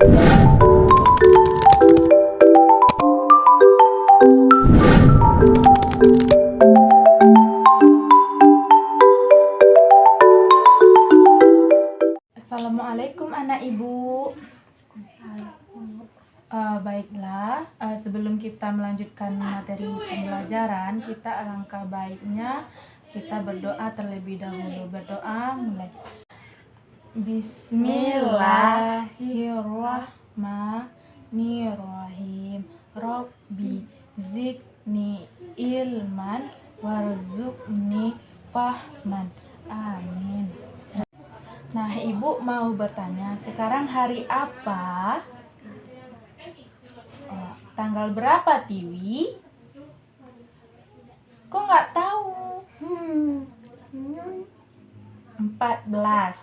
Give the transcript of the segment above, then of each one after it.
Assalamualaikum anak ibu. Baiklah, sebelum kita melanjutkan materi pembelajaran, kita alangkah baiknya kita berdoa terlebih dahulu. Berdoa mulai. Bismillahirrahmanirrahim. Rabbi zidni ilman warzuqni fahman. Amin. Nah, ibu mau bertanya, sekarang hari apa? Tanggal berapa, Tiwi? Kok nggak tahu? 14.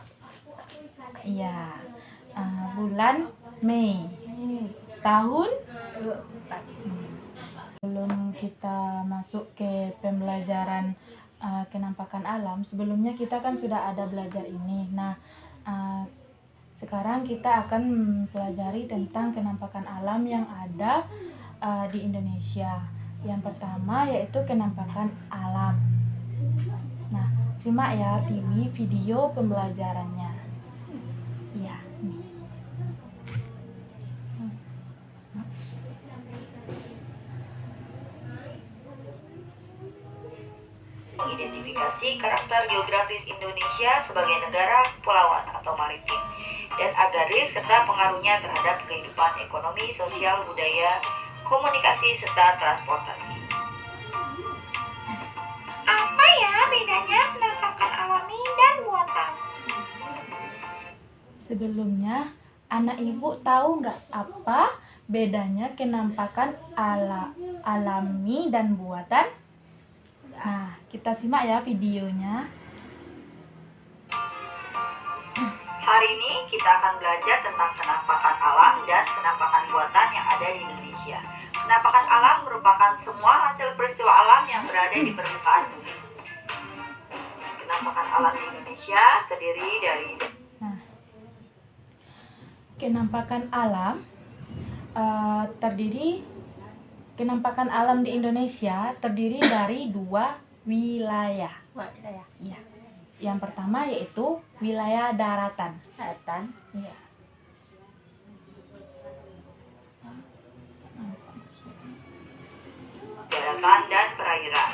Iya. Bulan Mei. Tahun? Sebelum kita masuk ke pembelajaran kenampakan alam, sebelumnya kita kan sudah ada belajar ini. Nah, sekarang kita akan mempelajari tentang kenampakan alam yang ada di Indonesia. Yang pertama yaitu kenampakan alam. Nah, simak ya Tiwi video pembelajarannya. Ya, nih. Mengidentifikasi karakter geografis Indonesia sebagai negara kepulauan atau maritim dan agraris serta pengaruhnya terhadap kehidupan ekonomi, sosial, budaya, komunikasi serta transportasi. Apa ya bedanya penampakan alami dan buatan? Sebelumnya, anak ibu tahu nggak apa bedanya kenampakan alami dan buatan? Nah, kita simak ya videonya. Hari ini kita akan belajar tentang kenampakan alam dan kenampakan buatan yang ada di Indonesia. Kenampakan alam merupakan semua hasil peristiwa alam yang berada di permukaan bumi. Kenampakan alam di Indonesia terdiri dari Kenampakan alam kenampakan alam di Indonesia terdiri dari 2 wilayah. Ya. Yang pertama yaitu wilayah daratan. Iya. daratan dan perairan.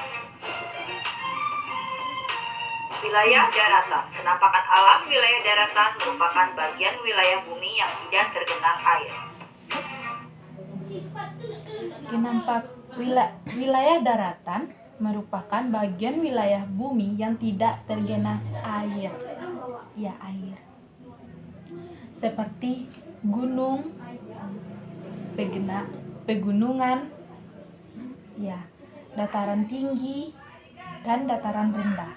Wilayah daratan. Kenampakan alam wilayah daratan merupakan bagian wilayah bumi yang tidak tergenang air. Wilayah daratan merupakan bagian wilayah bumi yang tidak tergenang air. Ya, air. Seperti gunung, pegunungan, ya, dataran tinggi dan dataran rendah,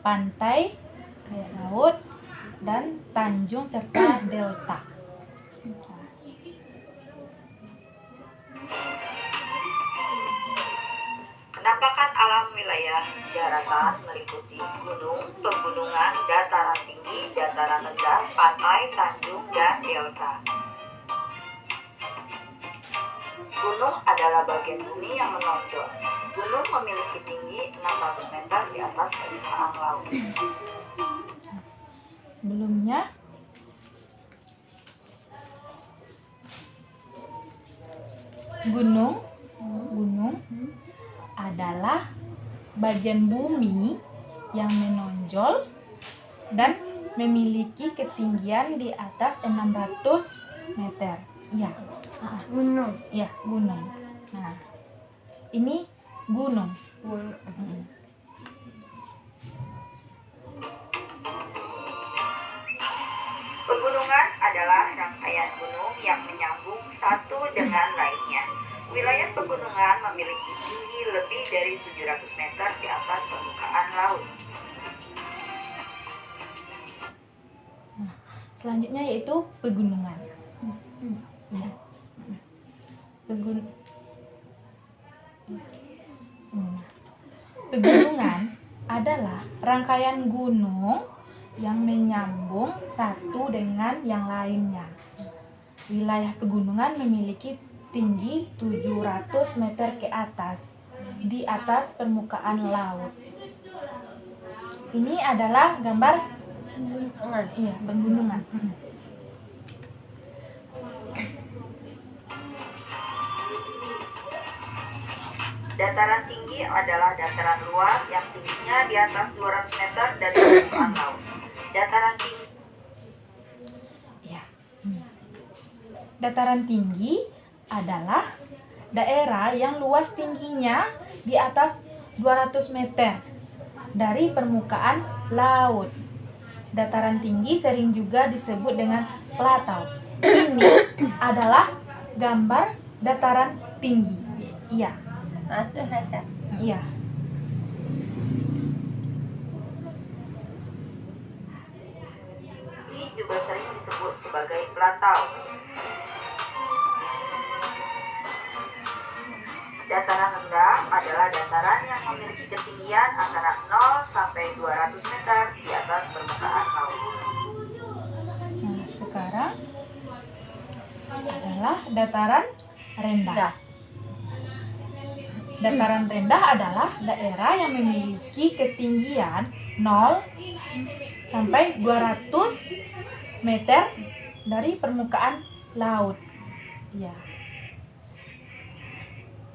pantai kayak laut dan tanjung serta delta. Kenampakan alam wilayah daratan meliputi gunung, pegunungan, dataran tinggi, dataran rendah, pantai, tanjung, dan delta. Gunung adalah bagian bumi yang menonjol. Gunung memiliki tinggi 600 meter di atas permukaan laut. Sebelumnya, gunung adalah bagian bumi yang menonjol dan memiliki ketinggian di atas 600 meter. Iya. Gunung. Iya, gunung. Nah, ini gunung. Pegunungan adalah rangkaian gunung yang menyambung satu dengan lainnya. Wilayah pegunungan memiliki tinggi lebih dari 700 meter di atas permukaan laut. Nah, selanjutnya yaitu pegunungan. Ya. Pegunungan adalah rangkaian gunung yang menyambung satu dengan yang lainnya. wilayah pegunungan memiliki tinggi 700 meter ke atas, di atas permukaan laut. Ini adalah gambar pegunungan. Dataran tinggi adalah dataran luas yang tingginya di atas 200 meter dari permukaan laut. Dataran tinggi Dataran tinggi adalah daerah yang luas tingginya di atas 200 meter dari permukaan laut. Dataran tinggi sering juga disebut dengan plateau. Ini adalah gambar dataran tinggi. Iya. Iya. ini juga sering disebut sebagai plateau. Dataran rendah adalah dataran yang memiliki ketinggian antara 0 sampai 200 meter di atas permukaan laut. Nah, sekarang adalah dataran rendah. Dataran rendah adalah daerah yang memiliki ketinggian 0 sampai 200 meter dari permukaan laut. Ya.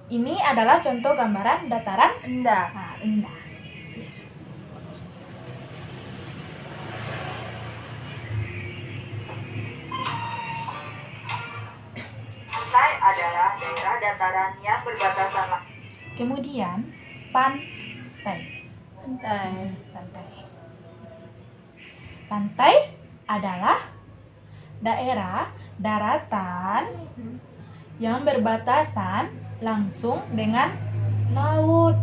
Ini adalah contoh gambaran dataran rendah. Rendah. Yes. Pantai adalah daerah dataran yang berbatasan laut. Kemudian pantai. Pantai adalah daerah daratan yang berbatasan langsung dengan laut.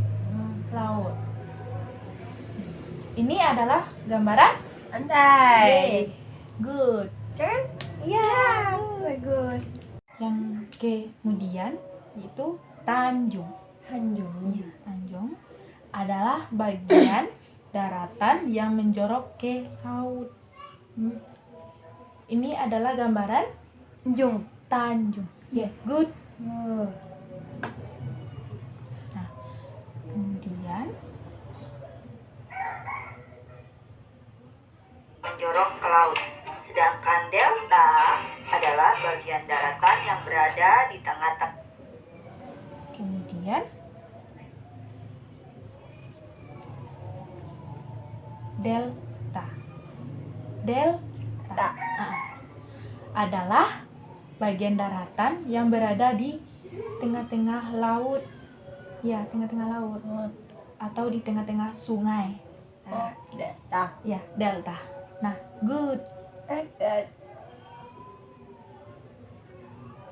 Ini adalah gambaran pantai. Good. Kan? Ya, Bagus. Yang kemudian yaitu tanjung. Ya, tanjung adalah bagian daratan yang menjorok ke laut. Ini adalah gambaran tanjung. Ya, good. Nah, kemudian menjorok ke laut. Sedangkan delta adalah bagian daratan yang berada di tengah-tengah. kemudian delta adalah bagian daratan yang berada di tengah-tengah laut. Ya, tengah-tengah laut atau di tengah-tengah sungai. Ya, delta. Nah, good.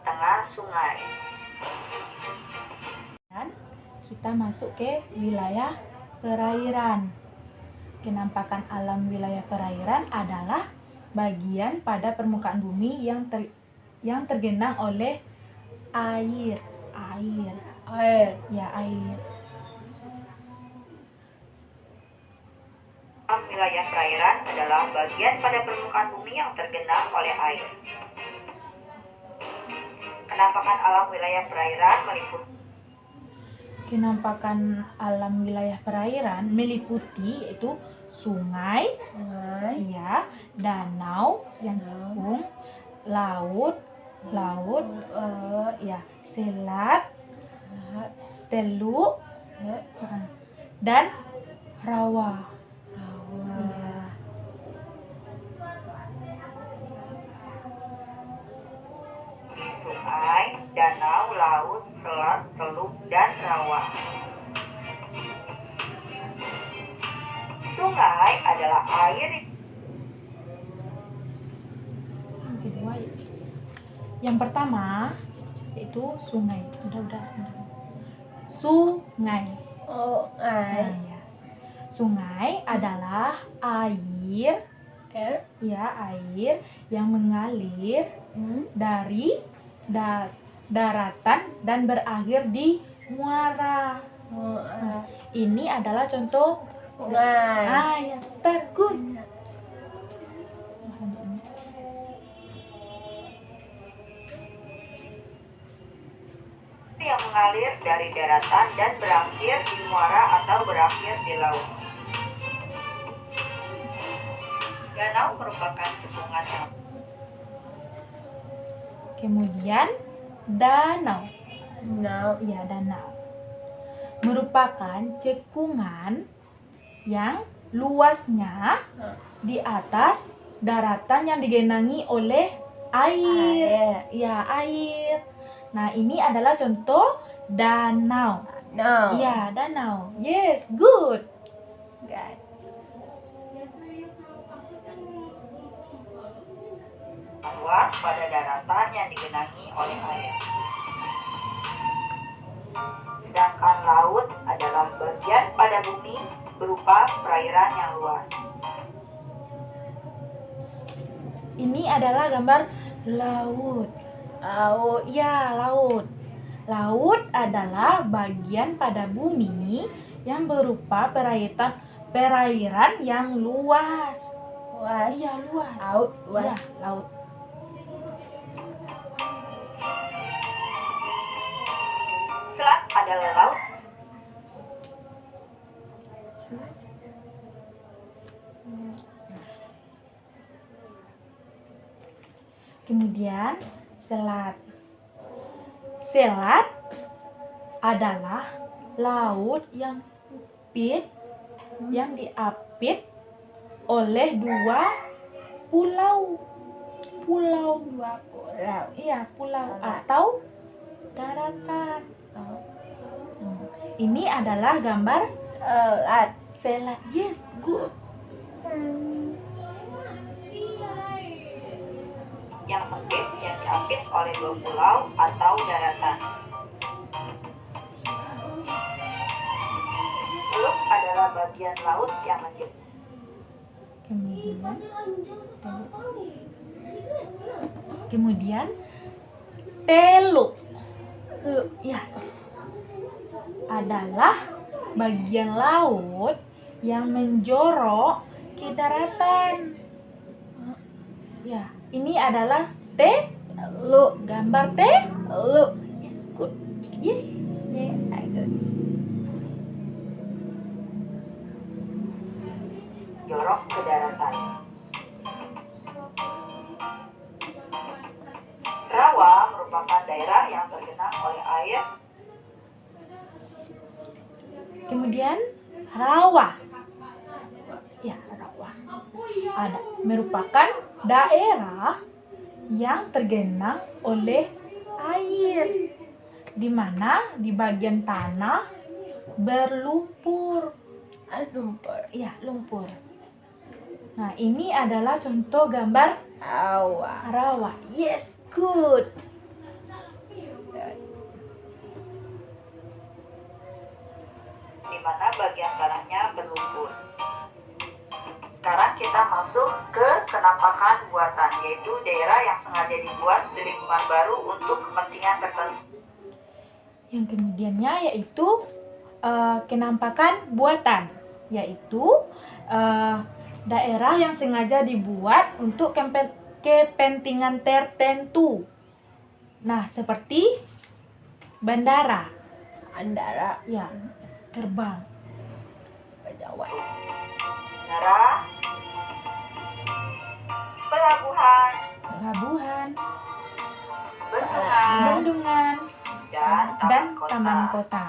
Tengah sungai. Dan kita masuk ke wilayah perairan. Kenampakan alam wilayah perairan adalah bagian pada permukaan bumi yang tergenang oleh air. Ya, air. Alam wilayah perairan adalah bagian pada permukaan bumi yang tergenang oleh air. Kenampakan alam wilayah perairan meliputi yaitu sungai, ya, danau yang cekung, laut, ya, selat, teluk, dan rawa. Ya. sungai, danau, laut, selat, teluk, dan rawa. Sungai adalah air Yang kedua, yang pertama yaitu sungai. Udah. Sungai. Nah, ya. Sungai adalah air yang mengalir dari daratan dan berakhir di muara. Ini adalah contoh sungai. Ya, bagus. yang mengalir dari daratan dan berakhir di muara atau berakhir di laut. Danau merupakan cekungan yang Kemudian danau. Danau merupakan cekungan yang luasnya di atas daratan yang digenangi oleh air. Air. Nah, ini adalah contoh danau. Danau. Yes, good. luas pada daratan yang digenangi oleh air. Sedangkan laut adalah bagian pada bumi berupa perairan yang luas. Ini adalah gambar laut. Laut. Laut adalah bagian pada bumi yang berupa perairan yang luas. Luas. Laut. Laut. Selat adalah laut. Kemudian selat. Selat adalah laut yang sempit yang diapit oleh dua pulau. Pulau atau daratan. Ini adalah gambar selat. Yes, good. Yang sempit yang diapit oleh dua pulau atau daratan. Teluk adalah bagian laut yang kecil. Kemudian teluk. Adalah bagian laut yang menjorok ke daratan. Ini adalah teluk. Gambar teluk. Yes, good. Jorok ke daratan. Rawa merupakan daerah yang tergenang oleh air. Kemudian rawa. Rawa. Merupakan daerah yang tergenang oleh air, di mana di bagian tanah berlumpur. Lumpur. Nah, ini adalah contoh gambar rawa. Yes, good. Di mana bagian tanahnya berlumpur. Sekarang kita masuk ke kenampakan buatan, yaitu daerah yang sengaja dibuat di lingkungan baru untuk kepentingan tertentu. Yang kemudiannya yaitu kenampakan buatan, yaitu daerah yang sengaja dibuat untuk kepentingan tertentu. Nah, seperti bandara. Terbang. Bandara, pelabuhan, bendungan, dan taman kota.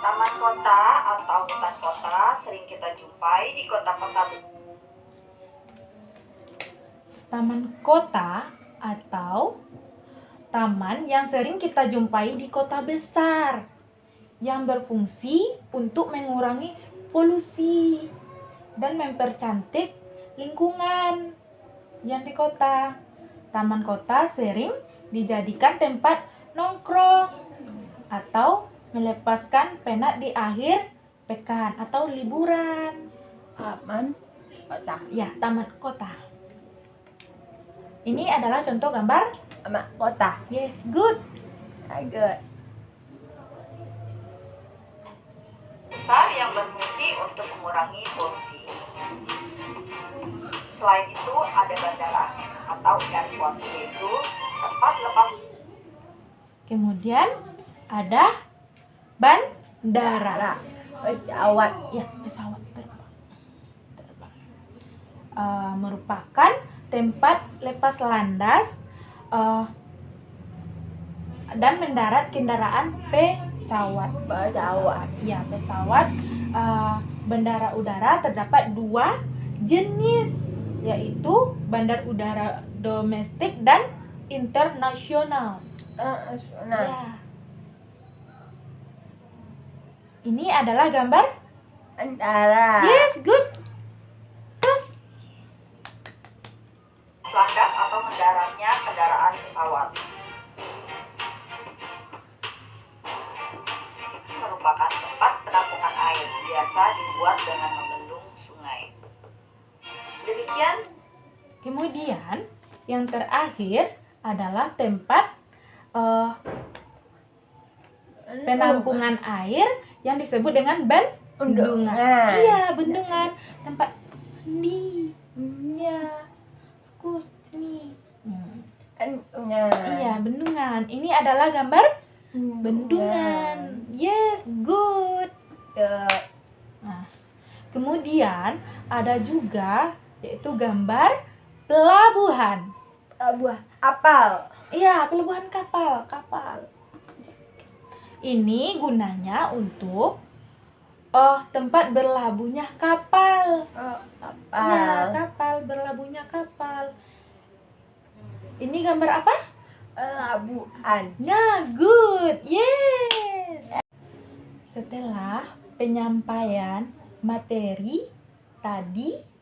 Taman kota atau hutan kota sering kita jumpai di kota-kota besar. Taman kota atau taman yang sering kita jumpai di kota besar yang berfungsi untuk mengurangi polusi dan mempercantik lingkungan yang di kota. Taman kota sering dijadikan tempat nongkrong atau melepaskan penat di akhir pekan atau liburan. Taman kota. Ini adalah contoh gambar kota. Yes, good. Besar yang berfungsi untuk mengurangi polusi. Selain itu ada bandara atau airport, yaitu tempat lepas. Kemudian ada bandara. Pesawat. Ya, pesawat terbang. Merupakan tempat lepas landas dan mendarat kendaraan pesawat. Ya, pesawat. Bandara udara terdapat 2 jenis, yaitu bandar udara domestik dan internasional. Ya. Ini adalah gambar. Bandara. Yes, good. Terus. Landas atau mendaratnya kendaraan pesawat. Merupakan tempat penampungan air, biasa dibuat dengan membendung sungai. Demikian Kemudian yang terakhir adalah tempat penampungan air yang disebut dengan bendungan. Iya, bendungan, tempat mandi. Ya, bagus nih. Iya, bendungan. Ini adalah gambar bendungan. Yes, good. Nah, kemudian ada juga yaitu gambar pelabuhan. Kapal. Iya, pelabuhan kapal. Ini gunanya untuk tempat berlabuhnya kapal. Ya, kapal, berlabuhnya kapal. Ini gambar apa? Pelabuhan. Ya, good. Yes. Setelah penyampaian materi tadi,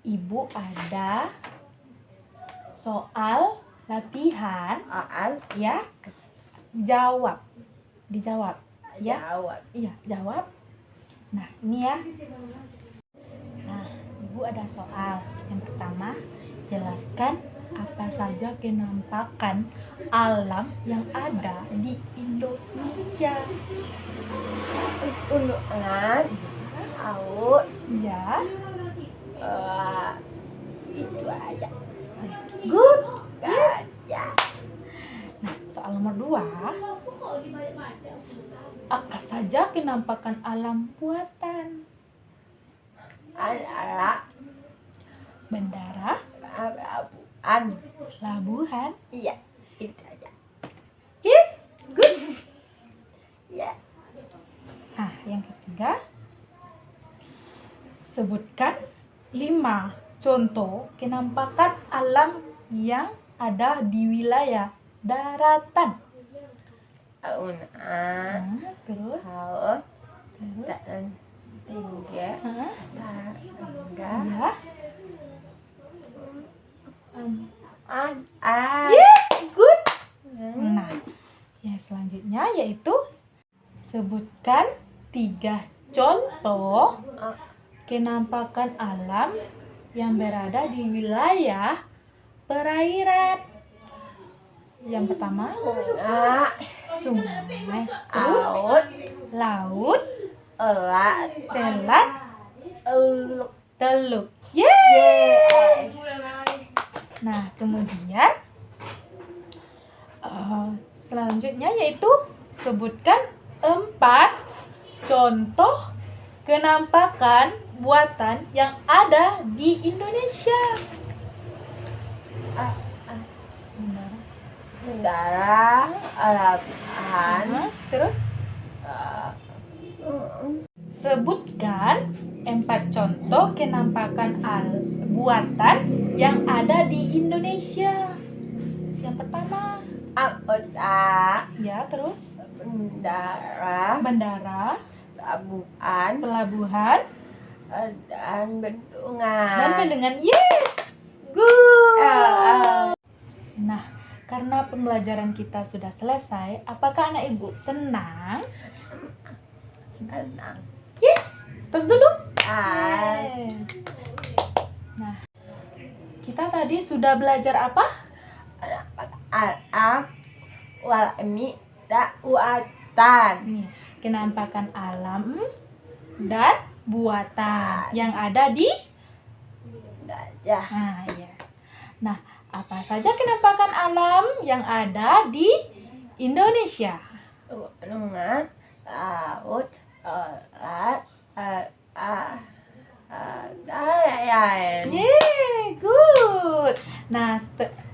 Ibu ada soal latihan, ya. Dijawab. Ya. Iya, jawab. Nah, ini ya. Nah, Ibu ada soal. Yang pertama, jelaskan apa saja kenampakan alam yang ada di Indonesia. Gunungan, laut, Ya, itu aja. good. Gajah. Nah, soal nomor 2. Apa saja kenampakan alam buatan? Adalah Bandara, pelabuhan. pelabuhan. Iya, itu aja. Yes, good. Ya. Nah, yang ketiga, sebutkan 5 contoh kenampakan alam yang ada di wilayah daratan. Terus, Laut, dan tinggi, Hah? tangga, Ya. Yes, good. Nah, yang selanjutnya yaitu sebutkan 3 contoh kenampakan alam yang berada di wilayah perairan. Yang pertama, sungai. Terus, laut, selat, teluk. Yes. Nah, kemudian selanjutnya yaitu sebutkan 4 contoh kenampakan buatan yang ada di Indonesia. Bandara, pelabuhan, Terus sebutkan 4 contoh kenampakan buatan yang ada di Indonesia. Yang pertama, anggota, ya, terus bandara, pelabuhan, dan bendungan. dan bendungan. Yes, good. Nah, karena pembelajaran kita sudah selesai, apakah anak ibu senang? Senang. Yes, terus dulu. Yes. Nah, kita tadi sudah belajar apa? Alam, walami, buatan. Nih, kenampakan alam dan buatan yang ada di. Gajah. Nah, ya. Nah, apa saja kenampakan alam yang ada di Indonesia? Gunungan, laut, darat, darat. Yeay, good. Nah,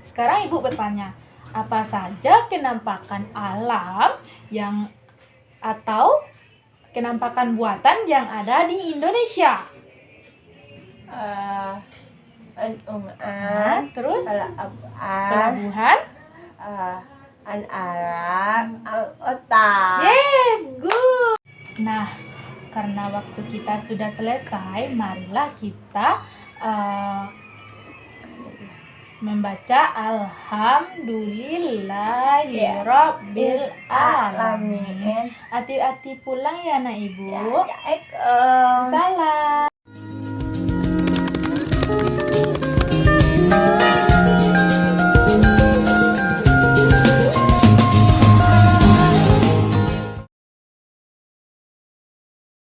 sekarang Ibu bertanya, apa saja kenampakan alam yang atau kenampakan buatan yang ada di Indonesia? Nah, terus pelabuhan? Arab, otak. Yes, good. Nah, karena waktu kita sudah selesai, marilah kita membaca Alhamdulillahirabbil alamin. Hati-hati pulang ya, Nak Ibu. Ya, Assalamualaikum. Salam.